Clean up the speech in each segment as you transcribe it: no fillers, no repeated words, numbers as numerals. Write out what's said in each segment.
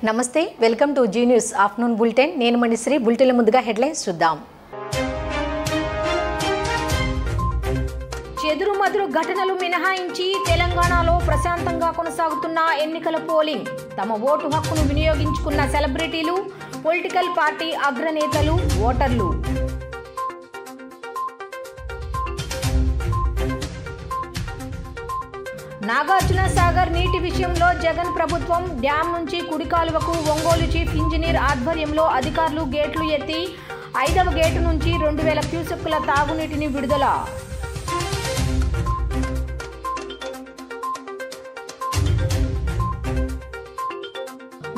నమస్తే welcome to Zee News afternoon bulletin నేను Manishri bulletin ముందుగా హెడ్లైన్స్ చూద్దాం చెదురుమదురు ఘటనలు మినహాయించి తెలంగాణలో ప్రశాంతంగా కొనసాగుతున్న ఎన్నికల పోలింగ్ తమ ఓటు హక్కును వినియోగించుకున్న సెలబ్రిటీలు పొలిటికల్ పార్టీ అగ్రనేతలు ఓటర్లు నాగార్జున సాగర్ నీటి విషయంలో జగన్ ప్రభుత్వం డ్యాం నుంచి కుడి కాలువకు ఒంగోలు చీఫ్ ఇంజనీర్ ఆధ్వర్యంలో అధికారులు గేట్లు ఎత్తి 5వ గేటు నుంచి 2000 క్యూసెక్కుల తాగునీటిని విడుదల.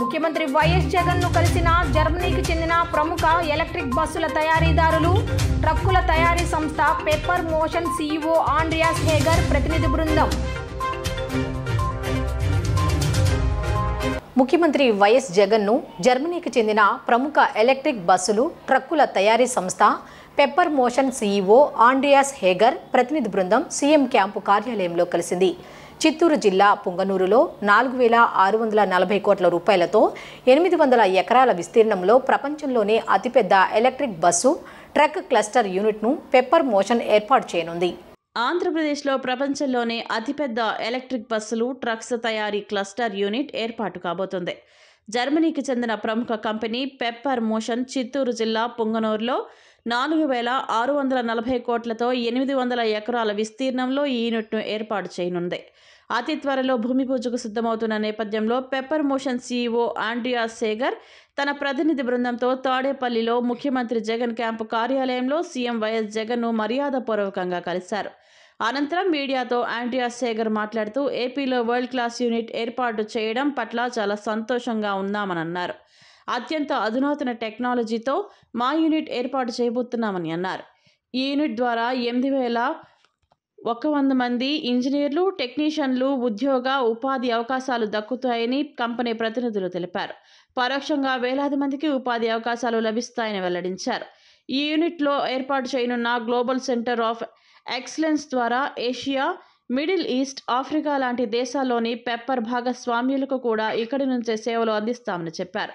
ముఖ్యమంత్రి వైఎస్ జగన్ ను కలిసిన జర్మనీకి చెందిన ప్రముఖ ఎలక్ట్రిక్ బస్సుల తయారీదారులు ట్రక్కుల తయారీ సంస్థ పెప్పర్ మోషన్ సీఈఓ ఆండ్రియాస్ హేగర్ ప్రతినిధి బృందం. ముఖ్యమంత్రి వైఎస్ జగన్ను జర్మనీకి చెందిన ప్రముఖ ఎలక్ట్రిక్ బస్సులు ట్రక్కుల తయారీ సంస్థ పెప్పర్ మోషన్ సీఈఓ ఆండ్రియాస్ హేగర్ ప్రతినిధి బృందం సీఎం క్యాంపు కార్యాలయంలో కలిసింది. చిత్తూరు జిల్లా పుంగనూరులో 4640 కోట్ల రూపాయలతో 800 ఎకరాల విస్తీర్ణంలో ప్రపంచంలోనే అతిపెద్ద ఎలక్ట్రిక్ బస్సు ట్రక్ క్లస్టర్ యూనిట్ను పెప్పర్ మోషన్ ఏర్పాటు చేయనుంది. ఆంధ్రప్రదేశ్లో ప్రపంచంలోనే అతిపెద్ద ఎలక్ట్రిక్ బస్సులు ట్రక్స్ తయారీ క్లస్టర్ యూనిట్ ఏర్పాటు కాబోతుంది. జర్మనీకి చెందిన ప్రముఖ కంపెనీ పెప్పర్ మోషన్ చిత్తూరు జిల్లా పుంగనూరులో 4640 కోట్లతో 800 ఎకరాల విస్తీర్ణంలో ఈ యూనిట్ను ఏర్పాటు చేయనుంది. అతి త్వరలో భూమి పూజకు సిద్ధమవుతున్న నేపథ్యంలో పెప్పర్ మోషన్ సీఈఓ ఆండ్రియాస్ హేగర్ తన ప్రతినిధి బృందంతో తాడేపల్లిలో ముఖ్యమంత్రి జగన్ క్యాంపు కార్యాలయంలో సీఎం వైఎస్ జగన్ను మర్యాదపూర్వకంగా కలిశారు. అనంతరం మీడియాతో ఆండ్రియాస్ హేగర్ మాట్లాడుతూ ఏపీలో వరల్డ్ క్లాస్ యూనిట్ ఏర్పాటు చేయడం పట్ల చాలా సంతోషంగా ఉన్నామని అన్నారు. అత్యంత అధునాతన టెక్నాలజీతో మా యూనిట్ ఏర్పాటు చేయబోతున్నామని అన్నారు. ఈ యూనిట్ ద్వారా 8100 మంది ఇంజనీర్లు టెక్నీషియన్లు ఉద్యోగ ఉపాధి అవకాశాలు దక్కుతాయని కంపెనీ ప్రతినిధులు తెలిపారు. పరోక్షంగా వేలాది మందికి ఉపాధి అవకాశాలు లభిస్తాయని వెల్లడించారు. ఈ యూనిట్లో ఏర్పాటు చేయనున్న గ్లోబల్ సెంటర్ ఆఫ్ ఎక్సలెన్స్ ద్వారా ఏషియా, మిడిల్ ఈస్ట్, ఆఫ్రికా లాంటి దేశాల్లోని పెప్పర్ భాగస్వామ్యులకు కూడా ఇక్కడి నుంచే సేవలు అందిస్తామని చెప్పారు.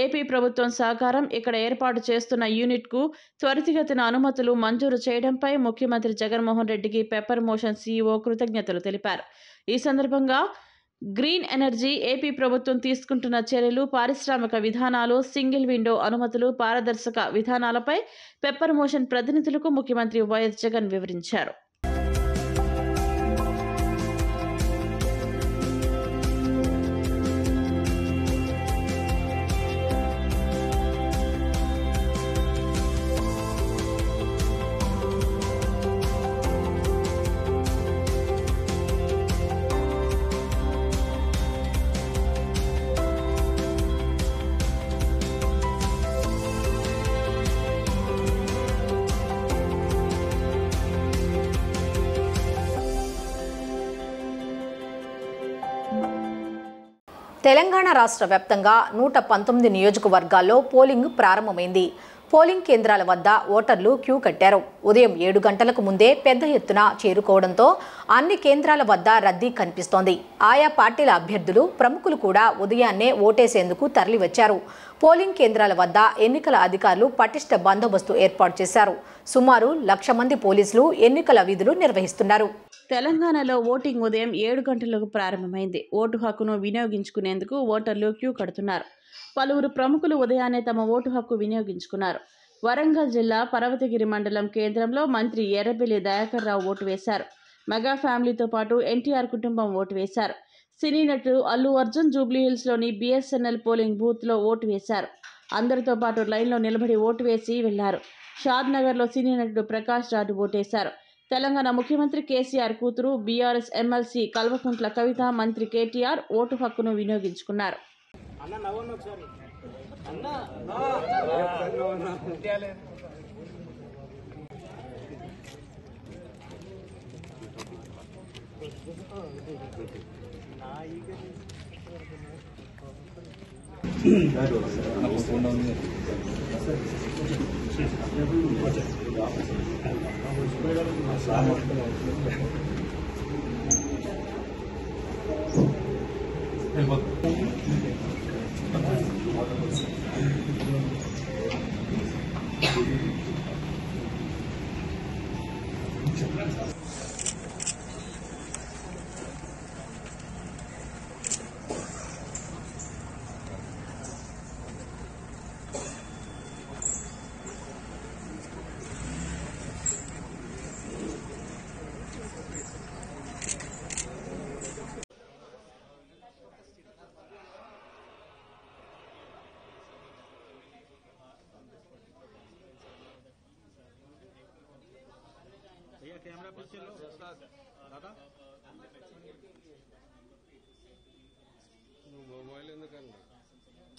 ఏపీ ప్రభుత్వం సహకారం ఇక్కడ ఏర్పాటు చేస్తున్న యూనిట్కు త్వరితగతిన అనుమతులు మంజూరు చేయడంపై ముఖ్యమంత్రి జగన్మోహన్ రెడ్డికి పెప్పర్ మోషన్ సీఈఓ కృతజ్ఞతలు తెలిపారు. ఈ సందర్భంగా గ్రీన్ ఎనర్జీ, ఏపీ ప్రభుత్వం తీసుకుంటున్న చర్యలు, పారిశ్రామిక విధానాలు, సింగిల్ విండో అనుమతులు, పారదర్శక విధానాలపై పెప్పర్ మోషన్ ప్రతినిధులకు ముఖ్యమంత్రి వైఎస్ జగన్ వివరించారు. తెలంగాణ రాష్ట్ర వ్యాప్తంగా 119 నియోజకవర్గాల్లో పోలింగ్ ప్రారంభమైంది. పోలింగ్ కేంద్రాల వద్ద ఓటర్లు క్యూ కట్టారు. ఉదయం 7 గంటలకు ముందే పెద్ద ఎత్తున చేరుకోవడంతో అన్ని కేంద్రాల వద్ద రద్దీ కనిపిస్తోంది. ఆయా పార్టీల అభ్యర్థులు, ప్రముఖులు కూడా ఉదయాన్నే ఓటేసేందుకు తరలివచ్చారు. పోలింగ్ కేంద్రాల వద్ద ఎన్నికల అధికారులు పటిష్ట బందోబస్తు ఏర్పాటు చేశారు. సుమారు 1,00,000 మంది పోలీసులు ఎన్నికల విధులు నిర్వహిస్తున్నారు. తెలంగాణలో ఓటింగ్ ఉదయం 7 గంటలకు ప్రారంభమైంది. ఓటు హక్కును వినియోగించుకునేందుకు ఓటర్లు క్యూ కడుతున్నారు. పలువురు ప్రముఖులు ఉదయాన్నే తమ ఓటు హక్కు వినియోగించుకున్నారు. వరంగల్ జిల్లా పర్వతగిరి మండలం కేంద్రంలో మంత్రి ఎర్రబెల్లి దయాకర్ రావు ఓటు వేశారు. మెగా ఫ్యామిలీతో పాటు ఎన్టీఆర్ కుటుంబం ఓటు వేశారు. సినీ నటుడు అల్లు అర్జున్ జూబ్లీహిల్స్లోని BSNL పోలింగ్ బూత్లో ఓటు వేశారు. అందరితో పాటు లైన్లో నిలబడి ఓటు వేసి వెళ్లారు. షాద్ నగర్లో సినీ నటుడు ప్రకాష్ రాజు ఓటేశారు. తెలంగాణ ముఖ్యమంత్రి కేసీఆర్ కూతురు బీఆర్ఎస్ ఎమ్మెల్సీ కల్వకుంట్ల కవిత, మంత్రి కేటీఆర్ ఓటు హక్కును వినియోగించుకున్నారు. कैमरा पीछे लो दादा मोबाइल ఎందుకండి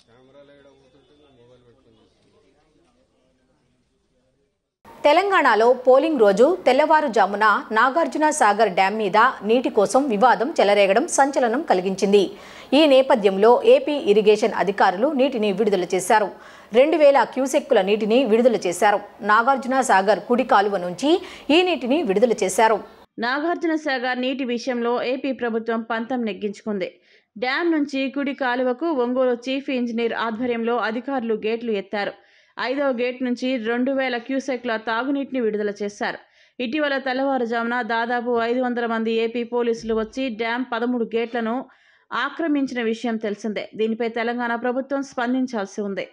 కెమెరాలో ఎడ పోతుంటే మొబైల్ పెట్టుకొని తెలంగాణలో పోలింగ్ రోజు తెల్లవారుజామున నాగార్జున సాగర్ డ్యాం మీద నీటి కోసం వివాదం చెలరేగడం సంచలనం కలిగించింది. ఈ నేపథ్యంలో ఏపీ ఇరిగేషన్ అధికారులు నీటిని విడుదల చేశారు. 2000 క్యూసెక్కుల నీటిని విడుదల చేశారు. నాగార్జున సాగర్ కుడి కాలువ నుంచి ఈ నీటిని విడుదల చేశారు. నాగార్జున సాగర్ నీటి విషయంలో ఏపీ ప్రభుత్వం పంతం నెగ్గించుకుంది. డ్యాం నుంచి కుడి కాలువకు ఒంగోలు చీఫ్ ఇంజనీర్ ఆధ్వర్యంలో అధికారులు గేట్లు ఎత్తారు. 5వ గేట్ నుంచి 2000 క్యూసెక్ల తాగునీటిని విడుదల చేశారు. ఇటీవల తెల్లవారుజామున దాదాపు 500 మంది ఏపీ పోలీసులు వచ్చి డ్యాం 13 గేట్లను ఆక్రమించిన విషయం తెలిసిందే. దీనిపై తెలంగాణ ప్రభుత్వం స్పందించాల్సి ఉంది.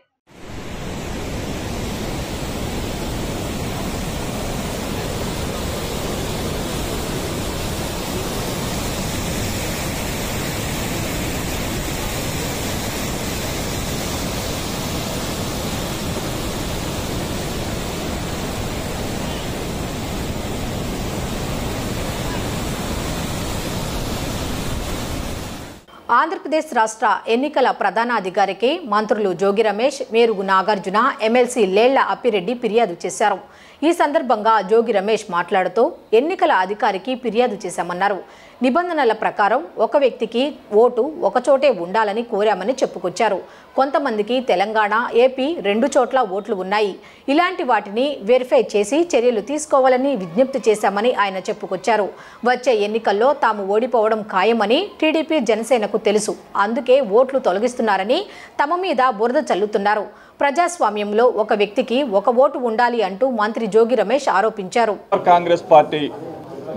ఆంధ్రప్రదేశ్ రాష్ట్ర ఎన్నికల ప్రధానాధికారికి మంత్రులు జోగి రమేష్, మేరుగు నాగార్జున, ఎమ్మెల్సీ లేళ్ల అప్పిరెడ్డి ఫిర్యాదు చేశారు. ఈ సందర్భంగా జోగి రమేష్ మాట్లాడుతూ ఎన్నికల అధికారికి ఫిర్యాదు చేశామన్నారు. నిబంధనల ప్రకారం ఒక వ్యక్తికి ఓటు ఒకచోటే ఉండాలని కోరామని చెప్పుకొచ్చారు. కొంతమందికి తెలంగాణ, ఏపీ 2 చోట్ల ఓట్లు ఉన్నాయి. ఇలాంటి వాటిని వెరిఫై చేసి చర్యలు తీసుకోవాలని విజ్ఞప్తి చేశామని ఆయన చెప్పుకొచ్చారు. వచ్చే ఎన్నికల్లో తాము ఓడిపోవడం ఖాయమని టీడీపీ, జనసేనకు తెలుసు. అందుకే ఓట్లు తొలగిస్తున్నారని తమ మీద బురద చల్లుతున్నారు. ప్రజాస్వామ్యంలో ఒక వ్యక్తికి ఒక ఓటు ఉండాలి అంటూ మంత్రి జోగి రమేష్ ఆరోపించారు. కాంగ్రెస్ పార్టీ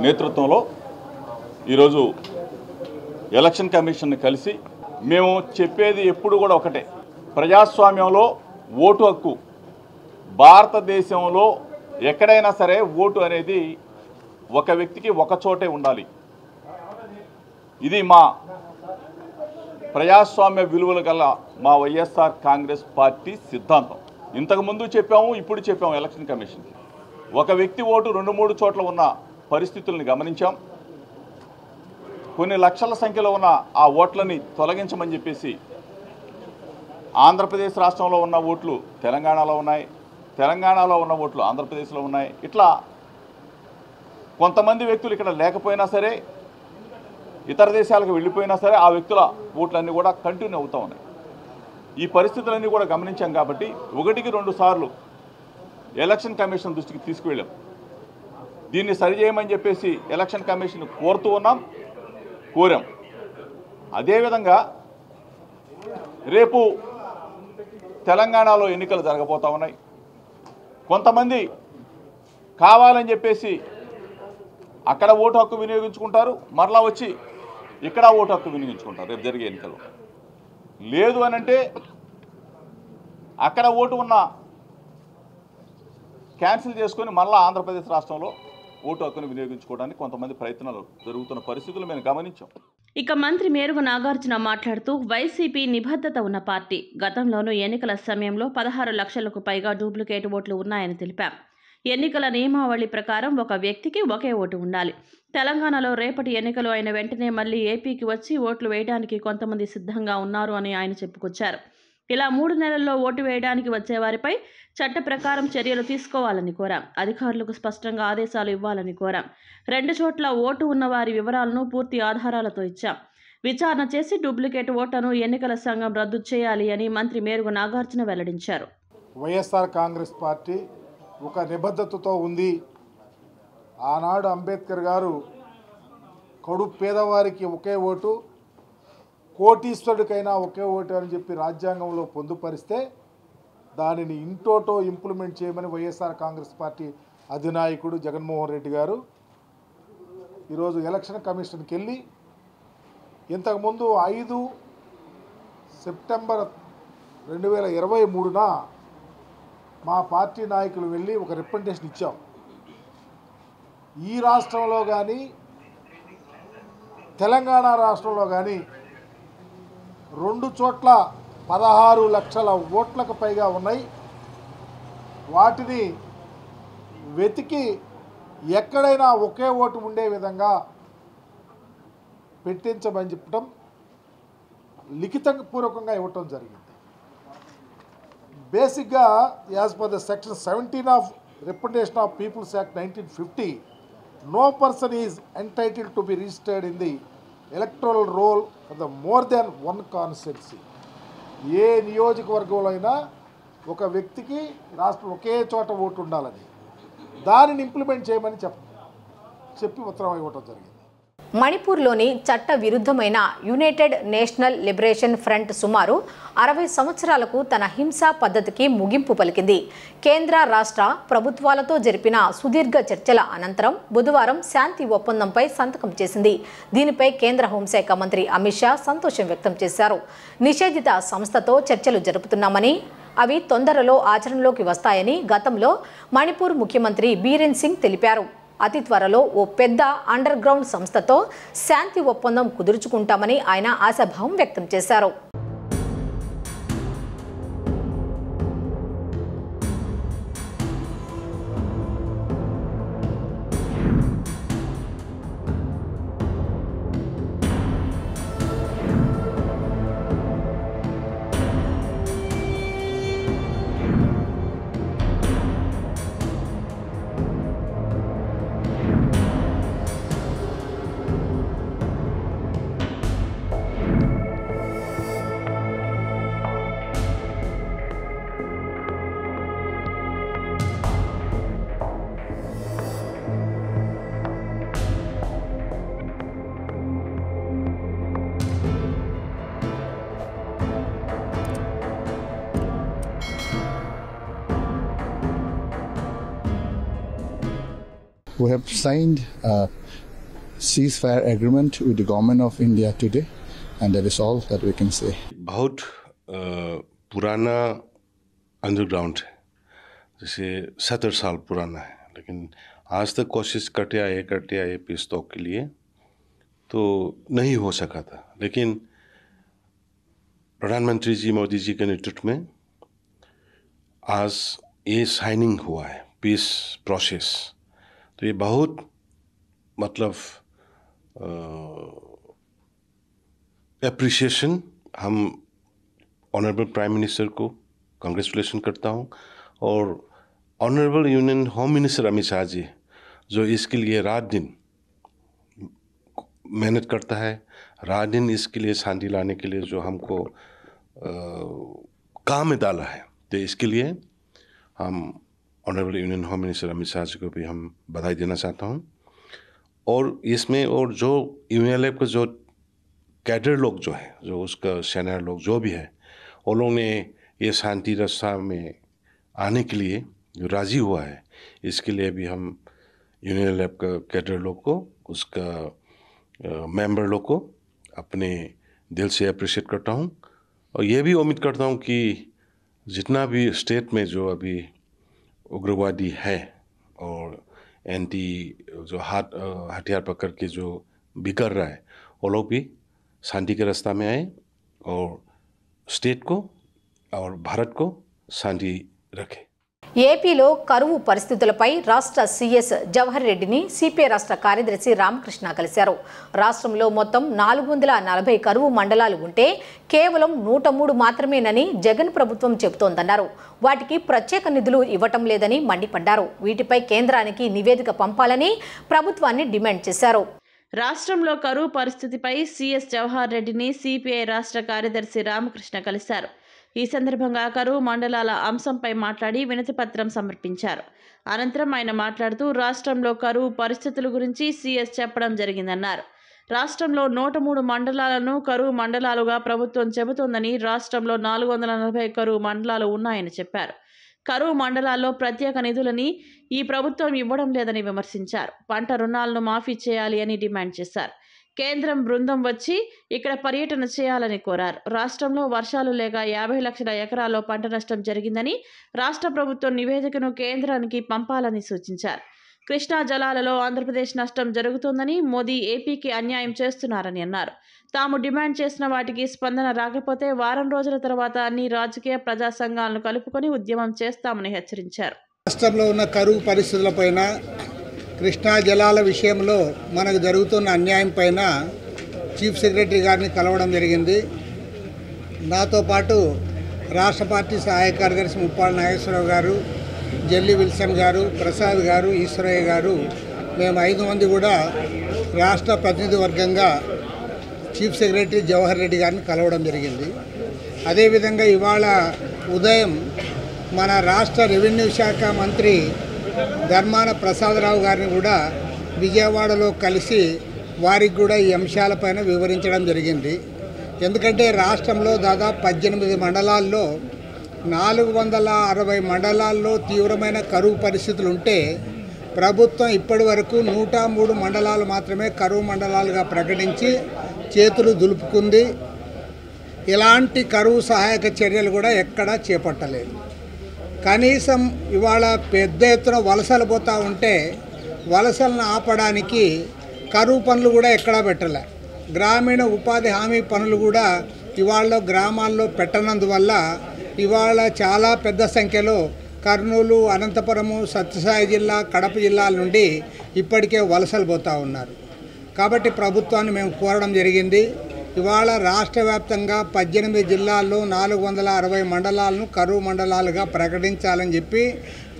నేతృత్వంలో ఈరోజు ఎలక్షన్ కమిషన్ని కలిసి మేము చెప్పేది ఎప్పుడు కూడా ఒకటే, ప్రజాస్వామ్యంలో ఓటు హక్కు భారతదేశంలో ఎక్కడైనా సరే ఓటు అనేది ఒక వ్యక్తికి ఒక చోటే ఉండాలి. ఇది మా ప్రజాస్వామ్య విలువలు గల మా వైఎస్ఆర్ కాంగ్రెస్ పార్టీ సిద్ధాంతం. ఇంతకుముందు చెప్పాము, ఇప్పుడు చెప్పాము ఎలక్షన్ కమిషన్కి. ఒక వ్యక్తి ఓటు 2-3 చోట్ల ఉన్న పరిస్థితులను గమనించాం. కొన్ని లక్షల సంఖ్యలో ఉన్న ఆ ఓట్లని తొలగించమని చెప్పేసి ఆంధ్రప్రదేశ్ రాష్ట్రంలో ఉన్న ఓట్లు తెలంగాణలో ఉన్నాయి, తెలంగాణలో ఉన్న ఓట్లు ఆంధ్రప్రదేశ్లో ఉన్నాయి. ఇట్లా కొంతమంది వ్యక్తులు ఇక్కడ లేకపోయినా సరే, ఇతర దేశాలకు వెళ్ళిపోయినా సరే ఆ వ్యక్తుల ఓట్లన్నీ కూడా కంటిన్యూ అవుతూ ఉన్నాయి. ఈ పరిస్థితులన్నీ కూడా గమనించాం కాబట్టి 1-2 సార్లు ఎలక్షన్ కమిషన్ దృష్టికి తీసుకువెళ్ళాం. దీన్ని సరిచేయమని చెప్పేసి ఎలక్షన్ కమిషన్ కోరాం. అదేవిధంగా రేపు తెలంగాణలో ఎన్నికలు జరగబోతూ ఉన్నాయి. కొంతమంది కావాలని చెప్పేసి అక్కడ ఓటు హక్కు వినియోగించుకుంటారు, మరలా వచ్చి ఇక్కడ ఓటు హక్కు వినియోగించుకుంటారు రేపు జరిగే ఎన్నికలు. లేదు అని అంటే అక్కడ ఓటు ఉన్న క్యాన్సిల్ చేసుకొని మరలా ఆంధ్రప్రదేశ్ రాష్ట్రంలో ఓటు హక్కును వినియోగించుకోవడానికి కొంతమంది ప్రయత్నాలు జరుగుతున్న పరిస్థితులు మేము గమనించాం. ఇక మంత్రి మేరుగు నాగార్జున మాట్లాడుతూ వైసీపీ నిబద్ధత ఉన్న పార్టీ. గతంలోనూ ఎన్నికల సమయంలో 16 లక్షలకు పైగా డూప్లికేట్ ఓట్లు ఉన్నాయని తెలిపాం. ఎన్నికల నియమావళి ప్రకారం ఒక వ్యక్తికి ఒకే ఓటు ఉండాలి. తెలంగాణలో రేపటి ఎన్నికలు అయిన వెంటనే మళ్లీ ఏపీకి వచ్చి ఓట్లు వేయడానికి కొంతమంది సిద్ధంగా ఉన్నారు అని ఆయన చెప్పుకొచ్చారు. ఇలా 3 నెలల్లో ఓటు వేయడానికి వచ్చేవారిపై చట్ట ప్రకారం చర్యలు తీసుకోవాలని కోరాం. అధికారులకు స్పష్టంగా ఆదేశాలు ఇవ్వాలని కోరాం. 2 చోట్ల ఓటు ఉన్న వారి వివరాలను పూర్తి ఆధారాలతో ఇచ్చాం. విచారణ చేసి డూప్లికేట్ ఓట్లను ఎన్నికల సంఘం రద్దు చేయాలి అని మంత్రి మేరుగు నాగార్జున వెల్లడించారు. వైఎస్ఆర్ కాంగ్రెస్ పార్టీ ఒక నిబద్ధతతో ఉంది. ఆనాడు అంబేద్కర్ గారు కడు పేదవారికి ఒకే ఓటు, కోటీశ్వరుడికైనా ఒకే ఓటు అని చెప్పి రాజ్యాంగంలో పొందుపరిస్తే దానిని ఇంటోటో ఇంప్లిమెంట్ చేయమని వైఎస్ఆర్ కాంగ్రెస్ పార్టీ అధినాయకుడు జగన్మోహన్ రెడ్డి గారు ఈరోజు ఎలక్షన్ కమిషన్కి వెళ్ళి ఇంతకుముందు 5 సెప్టెంబర్ 2023న మా పార్టీ నాయకులు వెళ్ళి ఒక రిప్రజెంటేషన్ ఇచ్చాం. ఈ రాష్ట్రంలో కానీ తెలంగాణ రాష్ట్రంలో కానీ 2 చోట్ల 16 లక్షల ఓట్లకు పైగా ఉన్నాయి. వాటిని వెతికి ఎక్కడైనా ఒకే ఓటు ఉండే విధంగా పెట్టించమని చెప్పడం లిఖితపూర్వకంగా ఇవ్వటం జరిగింది. బేసిక్గా as per the section 17 of representation of people's act 1950, no person is entitled to be registered in the electoral roll for the more than one constituency. ఏ నియోజకవర్గంలో అయినా ఒక వ్యక్తికి రాష్ట్రం ఒకే చోట ఓటు ఉండాలని దానిని ఇంప్లిమెంట్ చేయమని చెప్పి ఉత్తరం ఇవ్వటం జరిగింది. మణిపూర్లోని చట్ట విరుద్ధమైన యునైటెడ్ నేషనల్ లిబరేషన్ ఫ్రంట్ సుమారు 60 సంవత్సరాలకు తన హింసా పద్ధతికి ముగింపు పలికింది. కేంద్ర రాష్ట్ర ప్రభుత్వాలతో జరిపిన సుదీర్ఘ చర్చల అనంతరం బుధవారం శాంతి ఒప్పందంపై సంతకం చేసింది. దీనిపై కేంద్ర హోంశాఖ మంత్రి అమిత్ షా సంతోషం వ్యక్తం చేశారు. నిషేధిత సంస్థతో చర్చలు జరుపుతున్నామని, అవి తొందరలో ఆచరణలోకి వస్తాయని గతంలో మణిపూర్ ముఖ్యమంత్రి బీరేన్ సింగ్ తెలిపారు. అతి త్వరలో ఓ పెద్ద అండర్ గ్రౌండ్ సంస్థతో శాంతి ఒప్పందం కుదుర్చుకుంటామని ఆయన ఆశాభావం వ్యక్తం చేశారు. We have signed a ceasefire agreement with the government of India today, and that is all that we can say. बहुत पुराना अंडरग्राउंड है, जैसे 70 साल पुराना है, लेकिन आज तक कोशिश करते आए पीस टॉक के लिए, तो नहीं हो सका था. लेकिन प्रधानमंत्री जी मोदी जी के नेतृत्व में आज ये साइनिंग हुआ है पीस प्रोसेस. तो ये बहुत मतलब एप्रिसिएशन हम ऑनरेबल प्राइम मिनिस्टर को कांग्रेचुलेशन करता हूँ, और honourable union home minister Amit Shah ji जो इसके लिए रात दिन मेहनत करता है, रात दिन इसके लिए शांति लाने के लिए जो हमको काम में डाला है, तो इसके लिए हम honourable union home minister Amit Shah ji को भी हम बधाई देना चाहता हूँ. और इसमें और जो यूएनएलएफ का जो कैडर लोग जो है, जो उसका सेना लोग जो भी है, वो लोग ने ये शांति रास्ता में आने के लिए जो राज़ी हुआ है, इसके लिए भी हम यूएनएलएफ का कैडर लोग को, उसका मेंबर लोग को अपने दिल से अप्रिशिएट करता हूँ. और ये भी उम्मीद करता हूँ कि जितना भी स्टेट में जो अभी उग्रवादी है और एंटी जो हथियार पकड़ के जो बिगड़ रहा है, वो लोग भी शांति के रास्ता में आए और स्टेट को और भारत को शांति रखे. ఏపీలో కరువు పరిస్థితులపై రాష్ట్ర సీఎస్ జవహర్ రెడ్డిని సిపిఐ రాష్ట్ర కార్యదర్శి రామకృష్ణ కలిశారు. రాష్ట్రంలో మొత్తం 440 కరువు మండలాలు ఉంటే కేవలం 103 మాత్రమేనని జగన్ ప్రభుత్వం చెబుతోందన్నారు. వాటికి ప్రత్యేక నిధులు ఇవ్వటం లేదని మండిపడ్డారు. వీటిపై కేంద్రానికి నివేదిక పంపాలని ప్రభుత్వాన్ని డిమాండ్ చేశారు. రాష్ట్రంలో కరువు పరిస్థితిపై సీఎస్ జవహర్ రెడ్డిని సిపిఐ రాష్ట్ర కార్యదర్శి రామకృష్ణ కలిశారు. ఈ సందర్భంగా కరువు మండలాల అంశంపై మాట్లాడి వినతిపత్రం సమర్పించారు. అనంతరం ఆయన మాట్లాడుతూ రాష్ట్రంలో కరువు పరిస్థితుల గురించి సీఎస్ చెప్పడం జరిగిందన్నారు. రాష్ట్రంలో 103 మండలాలను కరువు మండలాలుగా ప్రభుత్వం చెబుతోందని, రాష్ట్రంలో 440 కరువు మండలాలు ఉన్నాయని చెప్పారు. కరువు మండలాల్లో ప్రత్యేక నిధులని ఈ ప్రభుత్వం ఇవ్వడం లేదని విమర్శించారు. పంట రుణాలను మాఫీ చేయాలి అని డిమాండ్ చేశారు. కేంద్రం బృందం వచ్చి ఇక్కడ పర్యటన చేయాలని కోరారు. రాష్ట్రంలో వర్షాలు లేక 50 లక్షల ఎకరాల్లో పంట నష్టం జరిగిందని రాష్ట్ర ప్రభుత్వం నివేదికను కేంద్రానికి పంపాలని సూచించారు. కృష్ణా జలాలలో ఆంధ్రప్రదేశ్ నష్టం జరుగుతోందని, మోదీ ఏపీకి అన్యాయం చేస్తున్నారని అన్నారు. తాము డిమాండ్ చేసిన వాటికి స్పందన రాకపోతే వారం రోజుల తర్వాత అన్ని రాజకీయ ప్రజా సంఘాలను కలుపుకొని ఉద్యమం చేస్తామని హెచ్చరించారు. రాష్ట్రంలో ఉన్న కరువు పరిస్థితులపైన, కృష్ణా జలాల విషయంలో మనకు జరుగుతున్న అన్యాయం పైన చీఫ్ సెక్రటరీ గారిని కలవడం జరిగింది. నాతో పాటు రాష్ట్ర పార్టీ సహాయ కార్యదర్శి ముప్పాళ్ళ నాగేశ్వరరావు గారు, జెల్లీ విల్సన్ గారు, ప్రసాద్ గారు, ఈశ్వరయ్య గారు, మేము 5 మంది కూడా రాష్ట్ర ప్రతినిధి వర్గంగా చీఫ్ సెక్రటరీ జవహర్ రెడ్డి గారిని కలవడం జరిగింది. అదేవిధంగా ఇవాళ ఉదయం మన రాష్ట్ర రెవెన్యూ శాఖ మంత్రి ధర్మాన ప్రసాదరావు గారిని కూడా విజయవాడలో కలిసి వారికి కూడా ఈ అంశాలపైన వివరించడం జరిగింది. ఎందుకంటే రాష్ట్రంలో దాదాపు 18 మండలాల్లో 460 మండలాల్లో తీవ్రమైన కరువు పరిస్థితులు ఉంటే ప్రభుత్వం ఇప్పటి వరకు 103 మండలాలు మాత్రమే కరువు మండలాలుగా ప్రకటించి చేతులు దులుపుకుంది. ఇలాంటి కరువు సహాయక చర్యలు కూడా ఎక్కడా చేపట్టలేదు. కనీసం ఇవాళ పెద్ద ఎత్తున వలసలు పోతూ ఉంటే వలసలను ఆపడానికి కరువు పనులు కూడా ఎక్కడా పెట్టలే. గ్రామీణ ఉపాధి హామీ పనులు కూడా ఇవాళ గ్రామాల్లో పెట్టనందువల్ల ఇవాళ చాలా పెద్ద సంఖ్యలో కర్నూలు, అనంతపురము, సత్యసాయి జిల్లా, కడప జిల్లాల నుండి ఇప్పటికే వలసలు పోతూ ఉన్నారు. కాబట్టి ప్రభుత్వాన్ని మేము కోరడం జరిగింది. ఇవాళ రాష్ట్ర వ్యాప్తంగా 18 జిల్లాల్లో 460 మండలాలను కరువు మండలాలుగా ప్రకటించాలని చెప్పి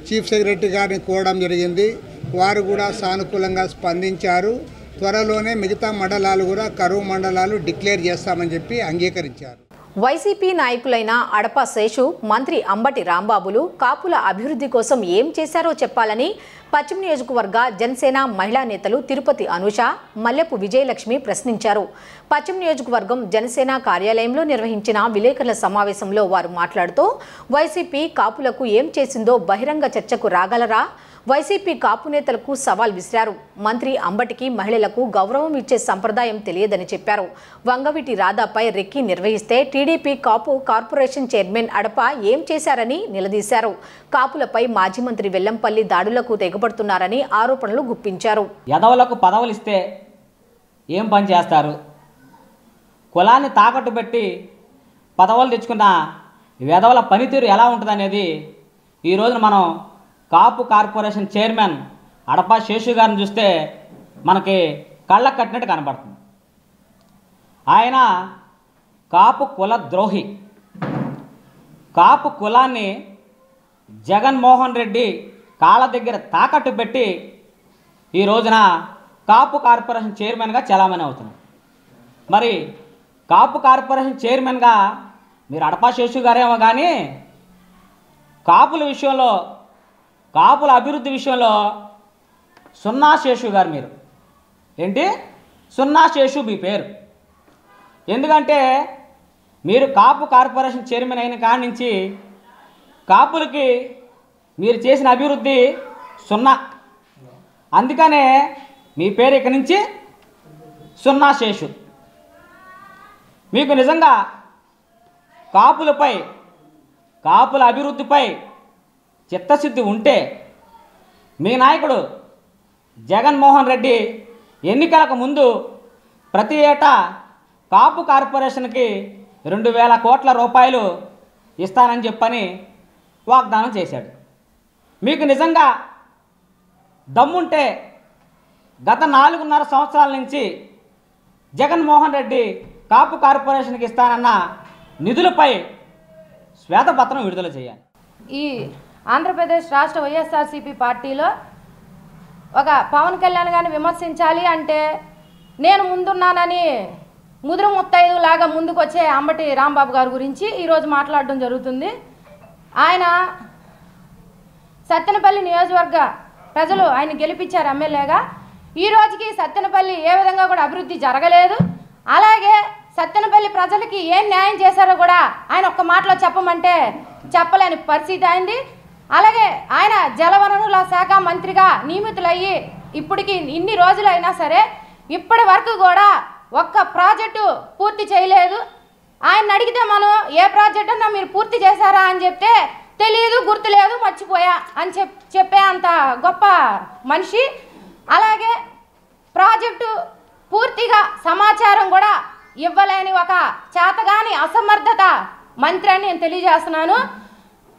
చీఫ్ సెక్రటరీ గారిని కోరడం జరిగింది. వారు కూడా సానుకూలంగా స్పందించారు. త్వరలోనే మిగతా మండలాలు కూడా కరువు మండలాలు డిక్లేర్ చేస్తామని చెప్పి అంగీకరించారు. వైసీపీ నాయకులైన అడప శేషు, మంత్రి అంబటి రాంబాబులు కాపుల అభివృద్ధి కోసం ఏం చేశారో చెప్పాలని పశ్చిమ నియోజకవర్గ జనసేన మహిళా నేతలు తిరుపతి అనూష, మల్లెపు విజయలక్ష్మి ప్రశ్నించారు. పశ్చిమ నియోజకవర్గం జనసేన కార్యాలయంలో నిర్వహించిన విలేకరుల సమావేశంలో వారు మాట్లాడుతూ వైసీపీ కాపులకు ఏం చేసిందో బహిరంగ చర్చకు రాగలరా? వైసీపీ కాపు నేతలకు సవాల్ విసిరారు. మంత్రి అంబటికి మహిళలకు గౌరవం ఇచ్చే సంప్రదాయం తెలియదని చెప్పారు. వంగవీటి రాధాపై రెక్కి నిర్వహిస్తే టీడీపీ కాపు కార్పొరేషన్ చైర్మన్ అడప ఏం చేశారని నిలదీశారు. కాపులపై మాజీ మంత్రి వెల్లంపల్లి దాడులకు తెగబడుతున్నారని ఆరోపణలు గుప్పించారు. యదవులకు పదవులు ఇస్తే ఏం పని చేస్తారు? కులాన్ని తాకట్టు పెట్టి పదవులు తెచ్చుకున్న యదవుల పనితీరు ఎలా ఉంటుందనేది ఈరోజు మనం కాపు కార్పొరేషన్ చైర్మన్ అడపా శేషు గారిని చూస్తే మనకి కళ్ళకు కట్టినట్టు కనబడుతుంది. ఆయన కాపు కుల ద్రోహి. కాపు కులాన్ని జగన్మోహన్ రెడ్డి కాళ్ళ దగ్గర తాకట్టు పెట్టి ఈ రోజున కాపు కార్పొరేషన్ చైర్మన్గా చలామణి అవుతున్నారు. మరి కాపు కార్పొరేషన్ చైర్మన్గా మీరు అడపా శేషు గారేమో కానీ కాపుల విషయంలో, కాపుల అభివృద్ధి విషయంలో సున్నా శేషు గారు. మీరు ఏంటి సున్నా శేషు మీ పేరు? ఎందుకంటే మీరు కాపు కార్పొరేషన్ చైర్మన్ అయిన కాడి నుంచి కాపులకి మీరు చేసిన అభివృద్ధి సున్నా. అందుకనే మీ పేరు ఇక్కడి నుంచి సున్నా శేషు. మీకు నిజంగా కాపులపై, కాపుల అభివృద్ధిపై చిత్తశుద్ధి ఉంటే మీ నాయకుడు జగన్మోహన్ రెడ్డి ఎన్నికలకు ముందు ప్రతి ఏటా కాపు కార్పొరేషన్కి 2,000 కోట్ల రూపాయలు ఇస్తానని చెప్పని వాగ్దానం చేశాడు. మీకు నిజంగా దమ్ముంటే గత 4.5 సంవత్సరాల నుంచి జగన్మోహన్ రెడ్డి కాపు కార్పొరేషన్కి ఇస్తానన్న నిధులపై శ్వేతపత్రం విడుదల చేయాలి. ఈ ఆంధ్రప్రదేశ్ రాష్ట్ర వైఎస్ఆర్సీపీ పార్టీలో ఒక పవన్ కళ్యాణ్ గారిని విమర్శించాలి అంటే నేను ముందున్నానని ముదురు ముత్తైదు లాగా ముందుకు వచ్చే అంబటి రాంబాబు గారి గురించి ఈరోజు మాట్లాడడం జరుగుతుంది. ఆయన సత్తెనపల్లి నియోజకవర్గ ప్రజలు ఆయన గెలిపించారు ఎమ్మెల్యేగా. ఈ రోజుకి సత్తెనపల్లి ఏ విధంగా కూడా అభివృద్ధి జరగలేదు. అలాగే సత్తెనపల్లి ప్రజలకి ఏం న్యాయం చేశారో కూడా ఆయన ఒక్క మాటలో చెప్పమంటే చెప్పలేని పరిస్థితి అయింది. అలాగే ఆయన జలవనరుల శాఖ మంత్రిగా నియమితులయ్యి ఇప్పటికి ఇన్ని రోజులైనా సరే ఇప్పటి వరకు కూడా ఒక్క ప్రాజెక్టు పూర్తి చేయలేదు. ఆయన అడిగితే మనం ఏ ప్రాజెక్ట్ అన్నా మీరు పూర్తి చేశారా అని చెప్తే తెలియదు, గుర్తులేదు, మర్చిపోయా అని చెప్పే అంత గొప్ప మనిషి. అలాగే ప్రాజెక్టు పూర్తిగా సమాచారం కూడా ఇవ్వలేని ఒక చేతగాని అసమర్థత మంత్రి అని నేను తెలియజేస్తున్నాను.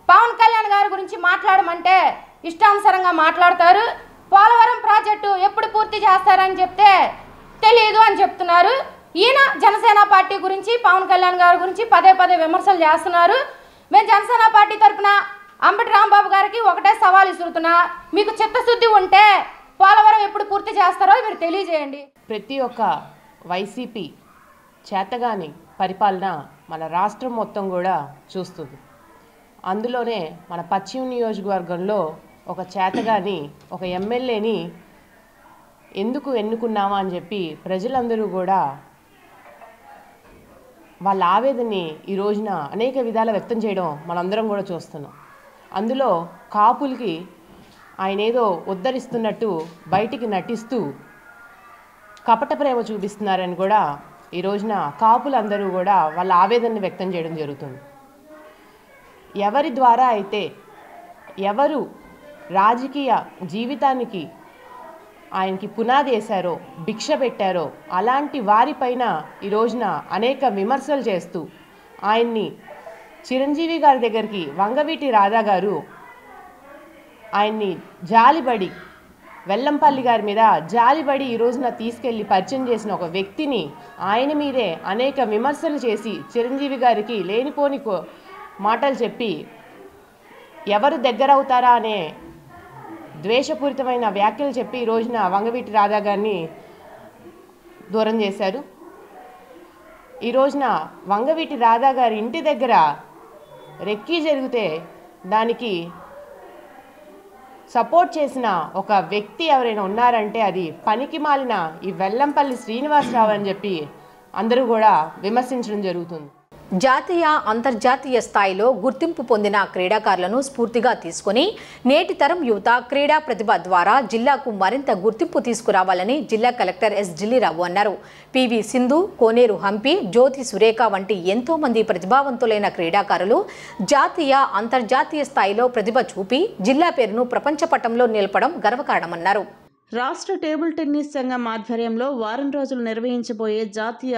పవన్ కళ్యాణ్ గారి గురించి మాట్లాడమంటే ఇష్టానుసారంగా మాట్లాడతారు. పోలవరం ప్రాజెక్టు ఎప్పుడు పూర్తి చేస్తారని చెప్తే తెలియదు అని చెప్తున్నారు. ఈయన జనసేన పార్టీ గురించి పవన్ కళ్యాణ్ గారి గురించి పదే పదే విమర్శలు చేస్తున్నారు. మేము జనసేన పార్టీ తరఫున అంబటి రాంబాబు గారికి ఒకటే సవాల్ ఇస్తున్నా, మీకు చిత్తశుద్ధి ఉంటే పోలవరం ఎప్పుడు పూర్తి చేస్తారో మీరు తెలియజేయండి. ప్రతి ఒక్క వైసీపీ చేతగాని పరిపాలన మన రాష్ట్రం మొత్తం కూడా చూస్తుంది. అందులోనే మన పశ్చిమ నియోజకవర్గంలో ఒక చేతగాని ఒక ఎమ్మెల్యేని ఎందుకు ఎన్నుకున్నామా అని చెప్పి ప్రజలందరూ కూడా వాళ్ళ ఆవేదనని ఈ రోజున అనేక విధాల వ్యక్తం చేయడం మనందరం కూడా చూస్తున్నాం. అందులో కాపులకి ఆయన ఏదో ఉద్ధరిస్తున్నట్టు బయటికి నటిస్తూ కపట ప్రేమ చూపిస్తున్నారని కూడా ఈ రోజున కాపులందరూ కూడా వాళ్ళ ఆవేదనని వ్యక్తం చేయడం జరుగుతుంది. ఎవరి ద్వారా అయితే ఎవరు రాజకీయ జీవితానికి ఆయనకి పునాది వేశారో, భిక్ష పెట్టారో అలాంటి వారిపైన ఈ రోజున అనేక విమర్శలు చేస్తూ ఆయన్ని చిరంజీవి గారి దగ్గరికి వంగవీటి రాధా గారు ఆయన్ని జాలిబడి వెల్లంపల్లి గారి మీద జాలిబడి ఈ రోజున తీసుకెళ్లి పరిచయం చేసిన ఒక వ్యక్తిని ఆయన మీదే అనేక విమర్శలు చేసి చిరంజీవి గారికి లేనిపోని మాటలు చెప్పి ఎవరు దగ్గరవుతారా అనే ద్వేషపూరితమైన వ్యాఖ్యలు చెప్పి ఈ రోజున వంగవీటి రాధా గారిని దూరం చేశారు. ఈ రోజున వంగవీటి రాధా గారి ఇంటి దగ్గర రెక్కీ జరిగితే దానికి సపోర్ట్ చేసిన ఒక వ్యక్తి ఎవరైనా ఉన్నారంటే అది పనికి మాలిన ఈ వెల్లంపల్లి శ్రీనివాసరావు అని చెప్పి అందరూ కూడా విమర్శించడం జరుగుతుంది. జాతీయ అంతర్జాతీయ స్థాయిలో గుర్తింపు పొందిన క్రీడాకారులను స్ఫూర్తిగా తీసుకుని నేటి తరం యువత క్రీడా ప్రతిభ ద్వారా జిల్లాకు మరింత గుర్తింపు తీసుకురావాలని జిల్లా కలెక్టర్ ఎస్ జిల్లీరావు అన్నారు. పివి సింధు, కోనేరు హంపి, జ్యోతి సురేఖ వంటి ఎంతో మంది ప్రతిభావంతులైన క్రీడాకారులు జాతీయ అంతర్జాతీయ స్థాయిలో ప్రతిభ చూపి జిల్లా పేరును ప్రపంచ పటంలో నిలపడం గర్వకారణమన్నారు. రాష్ట్ర టేబుల్ టెన్నిస్ సంఘం ఆధ్వర్యంలో వారం రోజులు నిర్వహించబోయే జాతీయ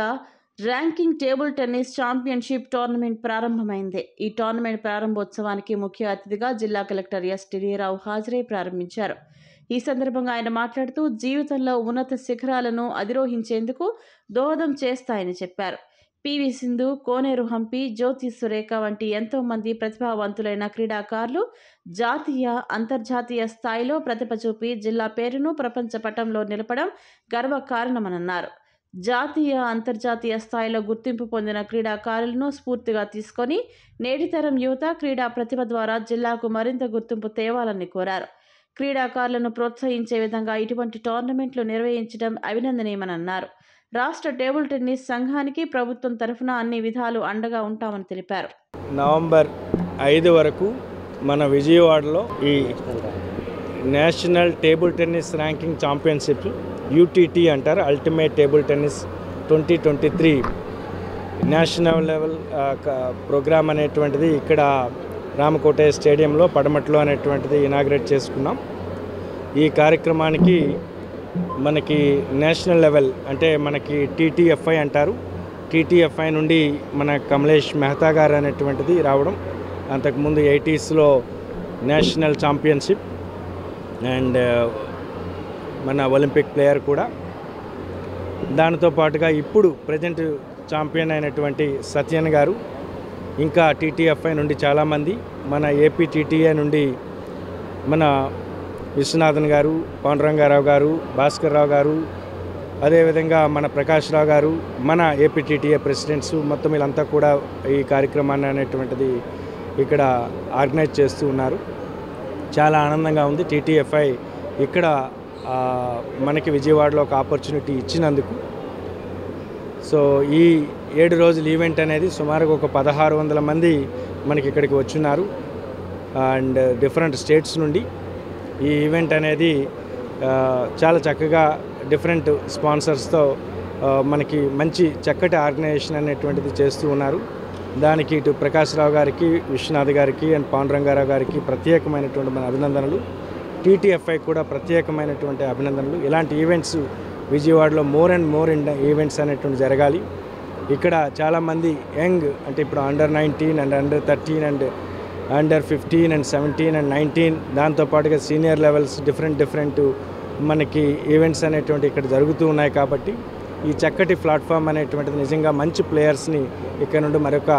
ranking table tennis championship tournament ప్రారంభమైంది. ఈ టోర్నమెంట్ ప్రారంభోత్సవానికి ముఖ్య అతిథిగా జిల్లా కలెక్టర్ ఎస్ జిల్లీరావు హాజరై ప్రారంభించారు. ఈ సందర్భంగా ఆయన మాట్లాడుతూ జీవితంలో ఉన్నత శిఖరాలను అధిరోహించేందుకు దోహదం చేస్తాయని చెప్పారు. పివి సింధు, కోనేరు హంపి, జ్యోతి సురేఖ వంటి ఎంతో మంది ప్రతిభావంతులైన క్రీడాకారులు జాతీయ అంతర్జాతీయ స్థాయిలో ప్రతిభ చూపి జిల్లా పేరును ప్రపంచ పటంలో నిలపడం గర్వకారణమన్నారు. జాతీయ అంతర్జాతీయ స్థాయిలో గుర్తింపు పొందిన క్రీడాకారులను స్ఫూర్తిగా తీసుకొని నేటి తరం యువత క్రీడా ప్రతిభ ద్వారా జిల్లాకు మరింత గుర్తింపు తేవాలని కోరారు. క్రీడాకారులను ప్రోత్సహించే విధంగా ఇటువంటి టోర్నమెంట్లు నిర్వహించడం అభినందనీయమని అన్నారు. రాష్ట్ర టేబుల్ టెన్నిస్ సంఘానికి ప్రభుత్వం తరఫున అన్ని విధాలు అండగా ఉంటామని తెలిపారు. నవంబర్ 5 వరకు మన విజయవాడలో ఈ national table tennis ranking championship UTT అంటారు, ultimate table tennis 2023 national level programme అనేటువంటిది ఇక్కడ రామకోటయ్య స్టేడియంలో పడమట్లో అనేటువంటిది ఇనాగ్రేట్ చేసుకున్నాం. ఈ కార్యక్రమానికి మనకి నేషనల్ లెవెల్ అంటే మనకి TTFI అంటారు, TTFI నుండి మన కమలేష్ మెహతా గారు అనేటువంటిది రావడం, అంతకుముందు 80sలో నేషనల్ ఛాంపియన్షిప్ అండ్ మన ఒలింపిక్ ప్లేయర్ కూడా. దానితో పాటుగా ఇప్పుడు ప్రజెంట్ ఛాంపియన్ అయినటువంటి సత్యన్ గారు, ఇంకా TTFI నుండి చాలామంది, మన APTTA నుండి మన విశ్వనాథన్ గారు, పవన్రంగారావు గారు, భాస్కర్ రావు గారు, అదేవిధంగా మన ప్రకాష్ రావు గారు, మన APTTA ప్రెసిడెంట్స్ మొత్తం వీళ్ళంతా కూడా ఈ కార్యక్రమాన్ని అనేటువంటిది ఇక్కడ ఆర్గనైజ్ చేస్తూ ఉన్నారు. చాలా ఆనందంగా ఉంది. TTFI ఇక్కడ మనకి విజయవాడలో ఒక ఆపర్చునిటీ ఇచ్చినందుకు. సో ఈ 7 రోజుల ఈవెంట్ అనేది సుమారుగా ఒక 1600 మంది మనకి ఇక్కడికి వచ్చున్నారు. అండ్ డిఫరెంట్ స్టేట్స్ నుండి ఈ ఈవెంట్ అనేది చాలా చక్కగా డిఫరెంట్ స్పాన్సర్స్తో మనకి మంచి చక్కటి ఆర్గనైజేషన్ అనేటువంటిది చేస్తూ ఉన్నారు. దానికి ఇటు ప్రకాష్ రావు గారికి, విశ్వనాథ్ గారికి అండ్ పాండురంగారావు గారికి ప్రత్యేకమైనటువంటి మన అభినందనలు. టీటీఎఫ్ఐ కూడా ప్రత్యేకమైనటువంటి అభినందనలు. ఇలాంటి ఈవెంట్స్ విజయవాడలో మోర్ అండ్ మోర్ ఈవెంట్స్ అనేటువంటి జరగాలి. ఇక్కడ చాలామంది యంగ్ అంటే ఇప్పుడు under 19 and under 13 and under 15 and 17 and 19 దాంతోపాటుగా సీనియర్ లెవెల్స్ డిఫరెంట్ మనకి ఈవెంట్స్ అనేటువంటి ఇక్కడ జరుగుతూ ఉన్నాయి. కాబట్టి ఈ చక్కటి ప్లాట్ఫామ్ అనేటువంటిది నిజంగా మంచి ప్లేయర్స్ని ఇక్కడ నుండి మరొక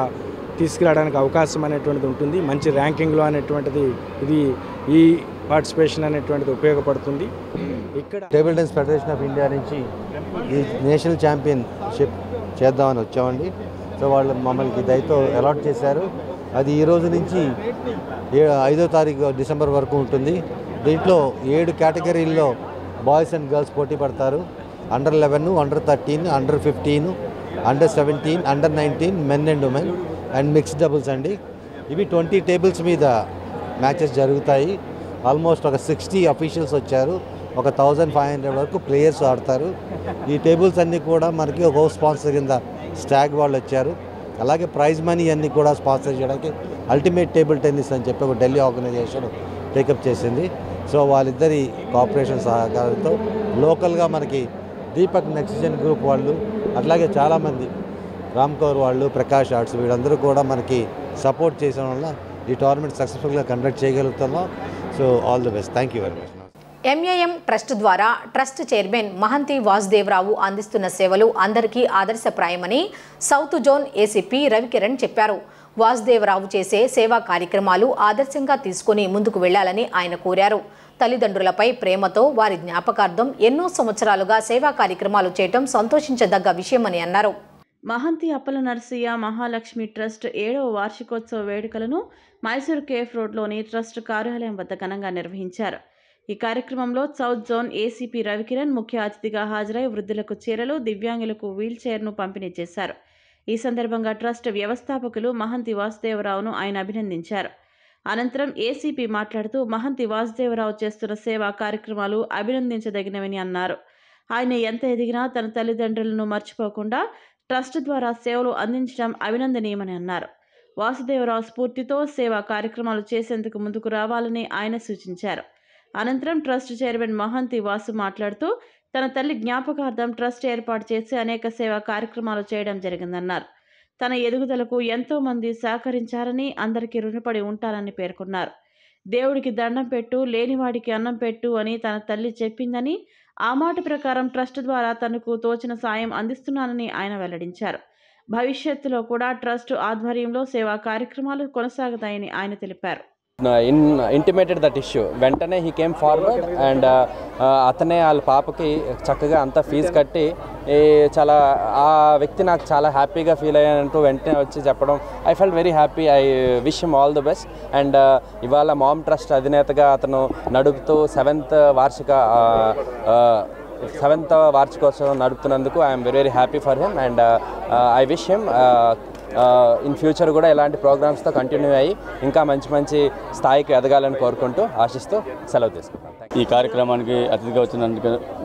తీసుకురావడానికి అవకాశం అనేటువంటిది ఉంటుంది. మంచి ర్యాంకింగ్లో అనేటువంటిది ఇది ఈ పార్టిసిపేషన్ అనేటువంటిది ఉపయోగపడుతుంది. ఇక్కడ table tennis federation of India నుంచి ఈ నేషనల్ ఛాంపియన్షిప్ చేద్దామని వచ్చామండి. సో వాళ్ళు మమ్మల్ని దయతో అలాట్ చేశారు. అది ఈ రోజు నుంచి 5వ తారీఖు డిసెంబర్ వరకు ఉంటుంది. దీంట్లో 7 కేటగిరీల్లో బాయ్స్ అండ్ గర్ల్స్ పోటీ పడతారు. Under 11, under 13, under 15, under 17, under 19, men and women and mixed doubles అండి. ఇవి 20 టేబుల్స్ మీద మ్యాచెస్ జరుగుతాయి. ఆల్మోస్ట్ ఒక 60 అఫీషియల్స్ వచ్చారు. ఒక 1500 వరకు ప్లేయర్స్ ఆడతారు. ఈ టేబుల్స్ అన్నీ కూడా మనకి ఒక స్పాన్సర్ కింద స్టాగ్ వాళ్ళు వచ్చారు. అలాగే ప్రైజ్ మనీ అన్నీ కూడా స్పాన్సర్ చేయడానికి అల్టిమేట్ టేబుల్ టెన్నిస్ అని చెప్పి ఒక ఢిల్లీ ఆర్గనైజేషన్ టేకప్ చేసింది. సో వాళ్ళిద్దరి కోఆపరేషన్ సహకారంతో లోకల్గా మనకి దీపక్ నెక్సిజన్ గ్రూప్ వాళ్ళు, అట్లాగే చాలామంది రామ్కౌర్ వాళ్ళు, ప్రకాష్ ఆర్ట్స్ వీళ్ళందరూ కూడా మనకి సపోర్ట్ చేయడం వల్ల ఈ టోర్నమెంట్ సక్సెస్ఫుల్గా కండక్ట్ చేయగలుగుతున్నాం. So all the best. Thank you very much. M A M trust ద్వారా ట్రస్ట్ చైర్మన్ మహంతి వాసుదేవరావు అందిస్తున్న సేవలు అందరికీ ఆదర్శప్రాయమని సౌత్ జోన్ ఏసీపీ రవికిరణ్ చెప్పారు. వాసుదేవరావు చేసే సేవా కార్యక్రమాలు ఆదర్శంగా తీసుకుని ముందుకు వెళ్లాలని ఆయన కోరారు. తల్లిదండ్రులపై ప్రేమతో వారి జ్ఞాపకార్థం ఎన్నో సంవత్సరాలుగా సేవా కార్యక్రమాలు చేయడం సంతోషించదగ్గ విషయమని అన్నారు. మహంతి అప్పల నరసయ్య మహాలక్ష్మి ట్రస్ట్ 7వ వార్షికోత్సవ వేడుకలను మైసూర్ కేఫ్ రోడ్లోని ట్రస్ట్ కార్యాలయం వద్ద ఘనంగా నిర్వహించారు. ఈ కార్యక్రమంలో సౌత్ జోన్ ఏసీపీ రవికిరణ్ ముఖ్య అతిథిగా హాజరై వృద్ధులకు చీరలు, దివ్యాంగులకు వీల్ చైర్ను పంపిణీ చేశారు. ఈ సందర్భంగా ట్రస్ట్ వ్యవస్థాపకులు మహంతి వాసుదేవరావును ఆయన అభినందించారు. అనంతరం ఏసీపీ మాట్లాడుతూ మహంతి వాసుదేవరావు చేస్తున్న సేవా కార్యక్రమాలు అభినందించదగినవని అన్నారు. ఆయన ఎంత ఎదిగినా తన తల్లిదండ్రులను మర్చిపోకుండా ట్రస్ట్ ద్వారా సేవలు అందించడం అభినందనీయమని అన్నారు. వాసుదేవరావు స్ఫూర్తితో సేవా కార్యక్రమాలు చేసేందుకు ముందుకు రావాలని ఆయన సూచించారు. అనంతరం ట్రస్ట్ చైర్మన్ మహంతి వాసు మాట్లాడుతూ తన తల్లి జ్ఞాపకార్థం ట్రస్ట్ ఏర్పాటు చేసి అనేక సేవా కార్యక్రమాలు చేయడం జరిగిందన్నారు. తన ఎదుగుదలకు ఎంతో మంది సహకరించారని, అందరికీ రుణపడి ఉంటారని పేర్కొన్నారు. దేవుడికి దండం పెట్టు, లేనివాడికి అన్నం పెట్టు అని తన తల్లి చెప్పిందని, ఆ మాట ప్రకారం ట్రస్ట్ ద్వారా తనకు తోచిన సాయం అందిస్తున్నానని ఆయన వెల్లడించారు. భవిష్యత్తులో కూడా ట్రస్ట్ ఆధ్వర్యంలో సేవా కార్యక్రమాలు కొనసాగుతాయని ఆయన తెలిపారు. ఇంటిమేటెడ్ దట్ ఇష్యూ వెంటనే హీ కేమ్ ఫార్వర్డ్ అండ్ అతనే వాళ్ళ పాపకి చక్కగా అంతా ఫీజు కట్టి చాలా ఆ వ్యక్తి నాకు చాలా హ్యాపీగా ఫీల్ అయ్యానంటూ వెంటనే వచ్చి చెప్పడం I felt very happy. I wish him all the best. And ఇవాళ మామ్ ట్రస్ట్ అధినేతగా అతను నడుపుతూ 7వ వార్షికోత్సవం నడుపుతున్నందుకు I'm very very happy for him and I wish him in future కూడా ఇలాంటి ప్రోగ్రామ్స్తో కంటిన్యూ అయ్యి ఇంకా మంచి మంచి స్థాయికి ఎదగాలని కోరుకుంటూ ఆశిస్తూ సెలవు తీసుకుంటాం. ఈ కార్యక్రమానికి అతిథిగా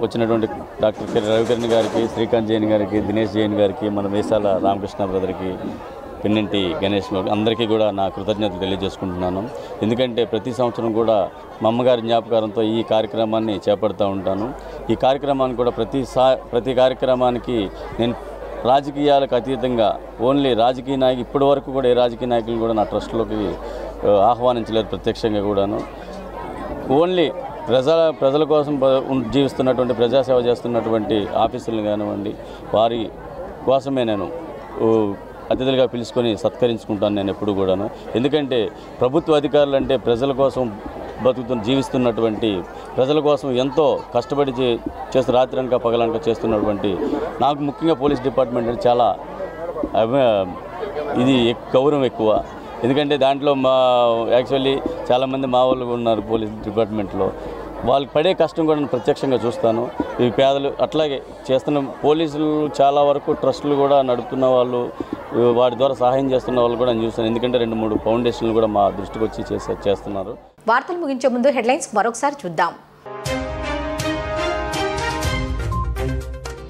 వచ్చినటువంటి డాక్టర్ కె రవికిరణ్ గారికి, శ్రీకాంత్ జైన్ గారికి, దినేష్ జైన్ గారికి, మన వేసాల రామకృష్ణ బ్రదర్కి, పిన్నింటి గణేష్ అందరికీ కూడా నా కృతజ్ఞతలు తెలియజేసుకుంటున్నాను. ఎందుకంటే ప్రతి సంవత్సరం కూడా మా అమ్మగారి జ్ఞాపకారంతో ఈ కార్యక్రమాన్ని చేపడుతూ ఉంటాను. ఈ కార్యక్రమాన్ని కూడా ప్రతి కార్యక్రమానికి నేను రాజకీయాలకు అతీతంగా ఓన్లీ రాజకీయ నాయకులు ఇప్పటి వరకు కూడా ఏ రాజకీయ నాయకులు కూడా నా ట్రస్ట్లోకి ఆహ్వానించలేదు. ప్రత్యక్షంగా కూడాను ఓన్లీ ప్రజల కోసం జీవిస్తున్నటువంటి ప్రజాసేవ చేస్తున్నటువంటి ఆఫీసులను కానివ్వండి వారి కోసమే నేను అతిథులుగా పిలుచుకొని సత్కరించుకుంటాను నేను ఎప్పుడు కూడాను. ఎందుకంటే ప్రభుత్వ అధికారులు అంటే ప్రజల కోసం జీవిస్తున్నటువంటి, ప్రజల కోసం ఎంతో కష్టపడి చేస్తూ రాత్రనక పగలనక చేస్తున్నటువంటి నాకు ముఖ్యంగా పోలీస్ డిపార్ట్మెంట్ అంటే చాలా ఇది గౌరవం ఎక్కువ. ఎందుకంటే దాంట్లో యాక్చువల్లీ చాలామంది మా వాళ్ళు ఉన్నారు పోలీస్ డిపార్ట్మెంట్లో. వాళ్ళకి పడే కష్టం కూడా నేను ప్రత్యక్షంగా చూస్తాను. ఈ పేదలు అట్లాగే చేస్తున్న పోలీసులు చాలా వరకు ట్రస్టులు కూడా నడుపుతున్న వాళ్ళు వాటి ద్వారా సహాయం చేస్తున్న వాళ్ళు కూడా నేను చూస్తాను. ఎందుకంటే 2-3 ఫౌండేషన్లు కూడా మా దృష్టికి వచ్చి చేస్తున్నారు. వార్తలు ముగించే ముందు హెడ్లైన్స్ మరొకసారి చూద్దాం.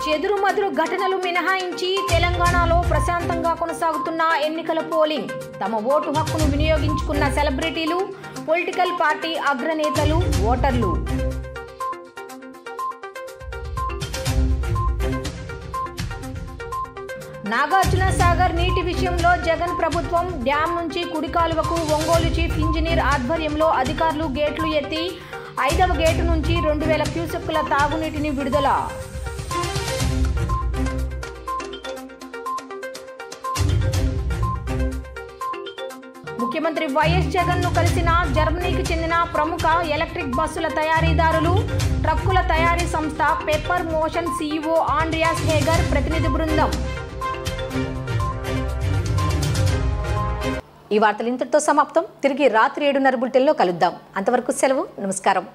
చెదురుమదురు ఘటనలు మినహాయించి తెలంగాణలో ప్రశాంతంగా కొనసాగుతున్న ఎన్నికల పోలింగ్. తమ ఓటు హక్కును వినియోగించుకున్న సెలబ్రిటీలు, పొలిటికల్ పార్టీ అగ్రనేతలు, ఓటర్లు. నాగార్జున సాగర్ నీటి విషయంలో జగన్ ప్రభుత్వం డ్యాం నుంచి కుడి కాలువకు ఒంగోలు చీఫ్ ఇంజనీర్ ఆధ్వర్యంలో అధికారులు గేట్లు ఎత్తి 5వ గేటు నుంచి 2000 క్యూసెక్కుల తాగునీటిని విడుదల. ముఖ్యమంత్రి వైఎస్ జగన్ ను కలిసిన జర్మనీకి చెందిన ప్రముఖ ఎలక్ట్రిక్ బస్సుల తయారీదారులు, ట్రక్కుల తయారీ సంస్థ పెప్పర్ మోషన్ సీఈఓ ఆండ్రియాస్ హేగర్ ప్రతినిధి బృందం. ఈ వార్తలు ఇంతటితో సమాప్తం. తిరిగి రాత్రి 7:30 బులెటిన్లో కలుద్దాం. అంతవరకు సెలవు. నమస్కారం.